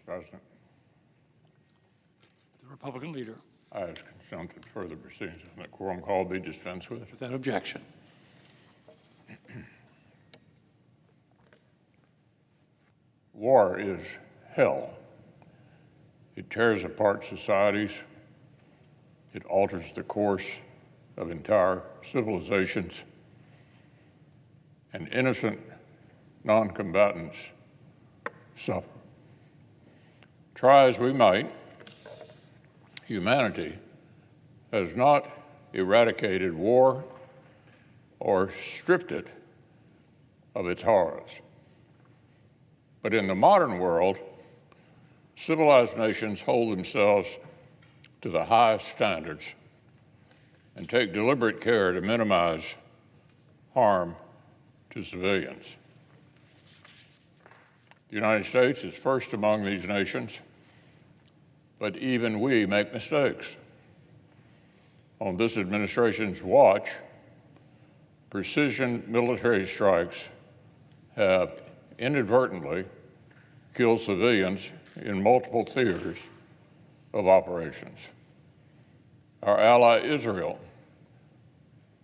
President. The Republican leader. I ask consent that further proceedings on the quorum call be dispensed with. Without objection. War is hell. It tears apart societies. It alters the course of entire civilizations. And innocent non-combatants suffer. Try as we might, humanity has not eradicated war or stripped it of its horrors. But in the modern world, civilized nations hold themselves to the highest standards and take deliberate care to minimize harm to civilians. The United States is first among these nations, but even we make mistakes. On this administration's watch, precision military strikes have inadvertently killed civilians in multiple theaters of operations. Our ally Israel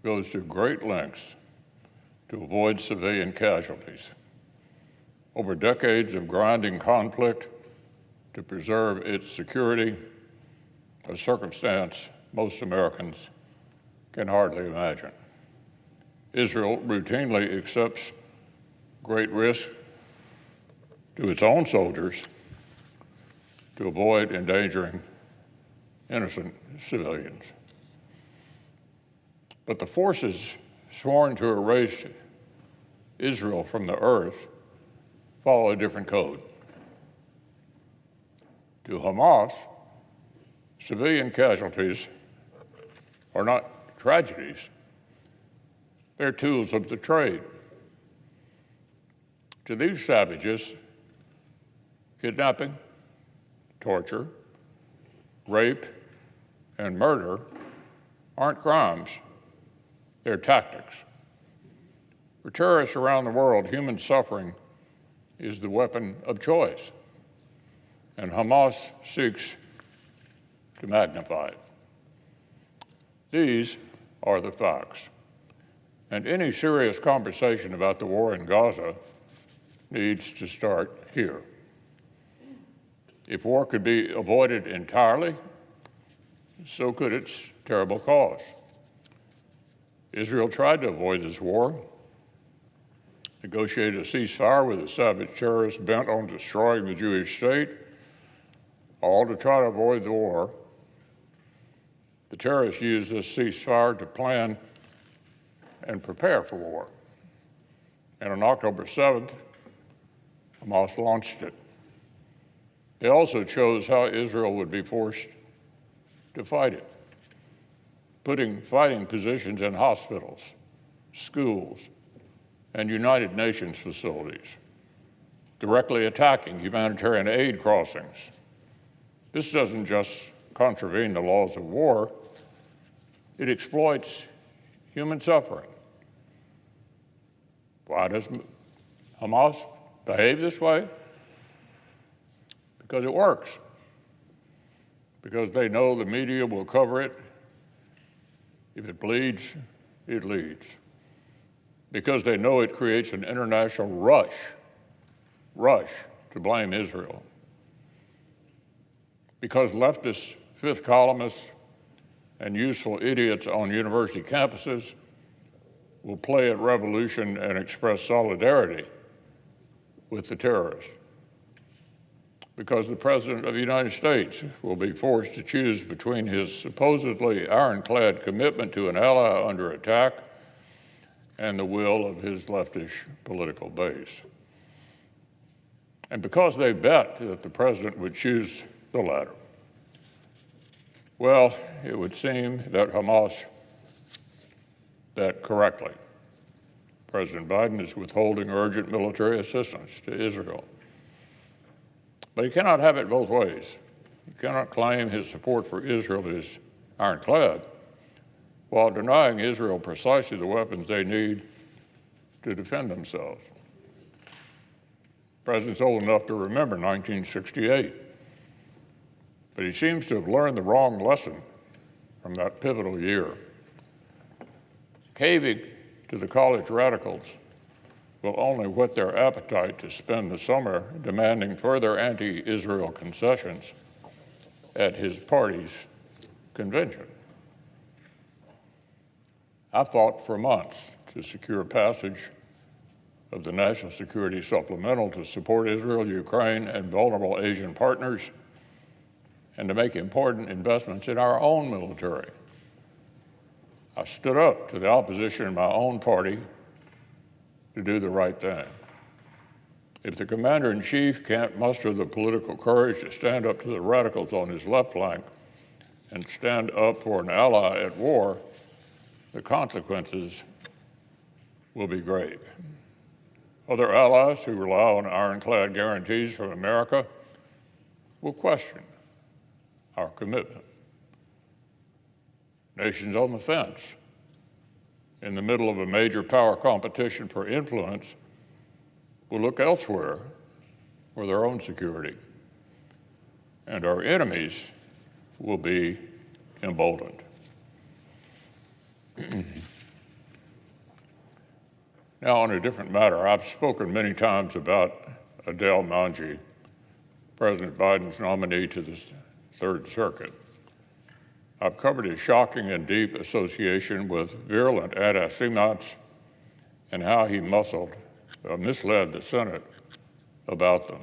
goes to great lengths to avoid civilian casualties. Over decades of grinding conflict to preserve its security, a circumstance most Americans can hardly imagine. Israel routinely accepts great risk to its own soldiers to avoid endangering innocent civilians. But the forces sworn to erase Israel from the earth follow a different code. To Hamas, civilian casualties are not tragedies. They're tools of the trade. To these savages, kidnapping, torture, rape, and murder aren't crimes, they're tactics. For terrorists around the world, human suffering is the weapon of choice, and Hamas seeks to magnify it. These are the facts, and any serious conversation about the war in Gaza needs to start here. If war could be avoided entirely, so could its terrible cost. Israel tried to avoid this war, negotiated a ceasefire with the savage terrorists bent on destroying the Jewish state, all to try to avoid the war. The terrorists used this ceasefire to plan and prepare for war. And on October 7th, Hamas launched it. They also chose how Israel would be forced to fight it, putting fighting positions in hospitals, schools, and United Nations facilities, directly attacking humanitarian aid crossings. This doesn't just contravene the laws of war, it exploits human suffering. Why does Hamas behave this way? Because it works. Because they know the media will cover it. If it bleeds, it leads. Because they know it creates an international rush to blame Israel. Because leftist fifth columnists and useful idiots on university campuses will play at revolution and express solidarity with the terrorists. Because the President of the United States will be forced to choose between his supposedly ironclad commitment to an ally under attack and the will of his leftish political base. And because they bet that the President would choose the latter. Well, it would seem that Hamas bet correctly. President Biden is withholding urgent military assistance to Israel. But he cannot have it both ways. He cannot claim his support for Israel is ironclad while denying Israel precisely the weapons they need to defend themselves. The President's old enough to remember 1968, but he seems to have learned the wrong lesson from that pivotal year. Caving to the college radicals will only whet their appetite to spend the summer demanding further anti-Israel concessions at his party's convention. I fought for months to secure passage of the National Security Supplemental to support Israel, Ukraine, and vulnerable Asian partners, and to make important investments in our own military. I stood up to the opposition in my own party to do the right thing. If the commander-in-chief can't muster the political courage to stand up to the radicals on his left flank and stand up for an ally at war, the consequences will be grave. Other allies who rely on ironclad guarantees from America will question our commitment. Nations on the fence, in the middle of a major power competition for influence, will look elsewhere for their own security, and our enemies will be emboldened. Now, on a different matter, I've spoken many times about Adel Manji, President Biden's nominee to the Third Circuit. I've covered his shocking and deep association with virulent anti-Semites and how he misled the Senate about them.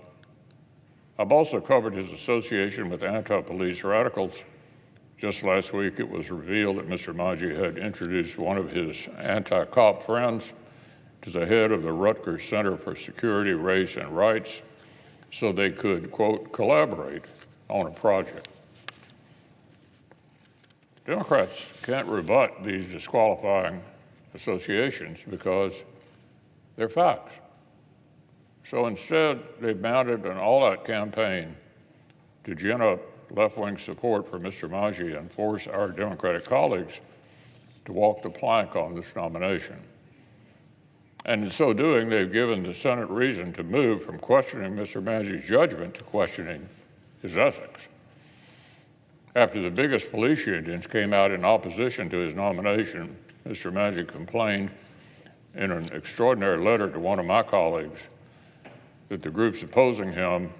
I've also covered his association with anti-police radicals. Just last week, it was revealed that Mr. Manji had introduced one of his anti-cop friends to the head of the Rutgers Center for Security, Race, and Rights so they could, quote, collaborate on a project. Democrats can't rebut these disqualifying associations because they're facts. So instead, they've mounted an all-out campaign to gin up left-wing support for Mr. Manji and force our Democratic colleagues to walk the plank on this nomination. And in so doing, they've given the Senate reason to move from questioning Mr. Manji's judgment to questioning his ethics. After the biggest police unions came out in opposition to his nomination, Mr. Manji complained in an extraordinary letter to one of my colleagues that the groups opposing him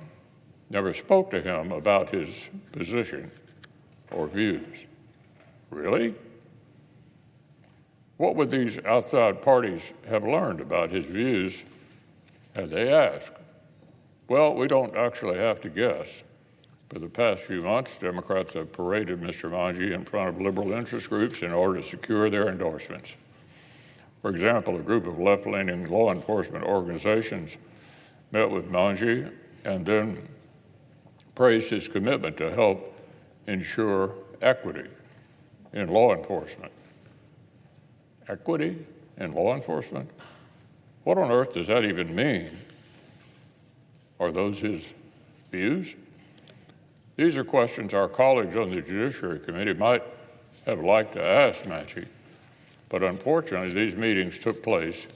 never spoke to him about his position or views. Really? What would these outside parties have learned about his views had they asked? Well, we don't actually have to guess. For the past few months, Democrats have paraded Mr. Manji in front of liberal interest groups in order to secure their endorsements. For example, a group of left-leaning law enforcement organizations met with Manji and then praised his commitment to help ensure equity in law enforcement. Equity in law enforcement? What on earth does that even mean? Are those his views? These are questions our colleagues on the Judiciary Committee might have liked to ask Manji, but unfortunately, these meetings took place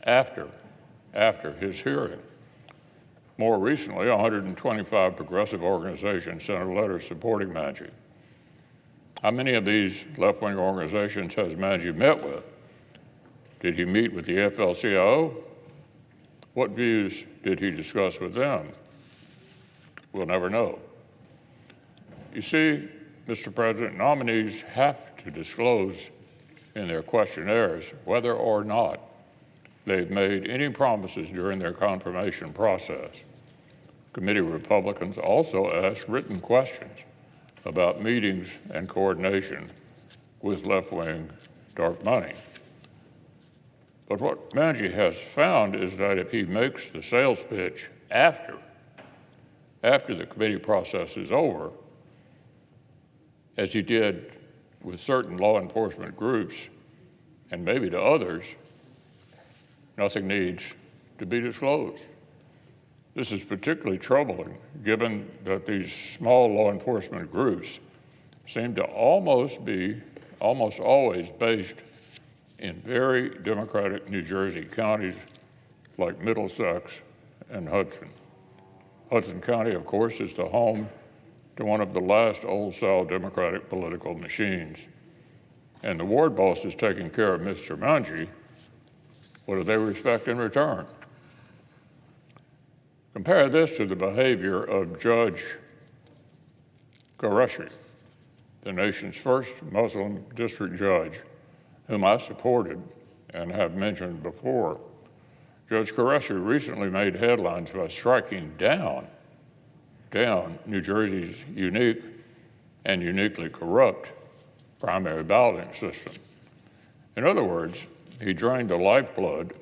after his hearing. More recently, 125 progressive organizations sent a letter supporting Manji. How many of these left-wing organizations has Manji met with? Did he meet with the AFL-CIO? What views did he discuss with them? We'll never know. You see, Mr. President, nominees have to disclose in their questionnaires whether or not they've made any promises during their confirmation process. Committee Republicans also asked written questions about meetings and coordination with left-wing dark money. But what Manji has found is that if he makes the sales pitch after the committee process is over, as he did with certain law enforcement groups and maybe to others, nothing needs to be disclosed. This is particularly troubling given that these small law enforcement groups seem to almost always based in very Democratic New Jersey counties like Middlesex and Hudson. Hudson County, of course, is the home to one of the last old-style Democratic political machines. And the ward bosses taking care of Mr. Manji, what do they respect in return? Compare this to the behavior of Judge Qureshi, the nation's first Muslim district judge, whom I supported and have mentioned before. Judge Qureshi recently made headlines by striking down New Jersey's unique and uniquely corrupt primary balloting system. In other words, he drained the lifeblood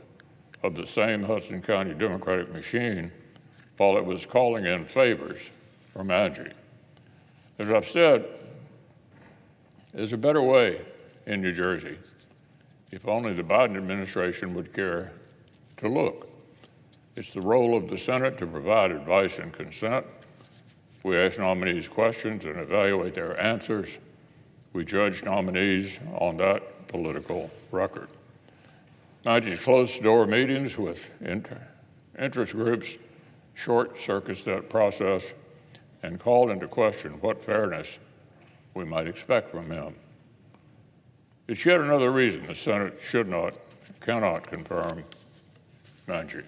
of the same Hudson County Democratic machine while it was calling in favors for Manji. As I've said, there's a better way in New Jersey if only the Biden administration would care to look. It's the role of the Senate to provide advice and consent. We ask nominees questions and evaluate their answers. We judge nominees on that political record. Manji's closed-door meetings with interest groups short-circuits that process and call into question what fairness we might expect from him. It's yet another reason the Senate cannot confirm Manji.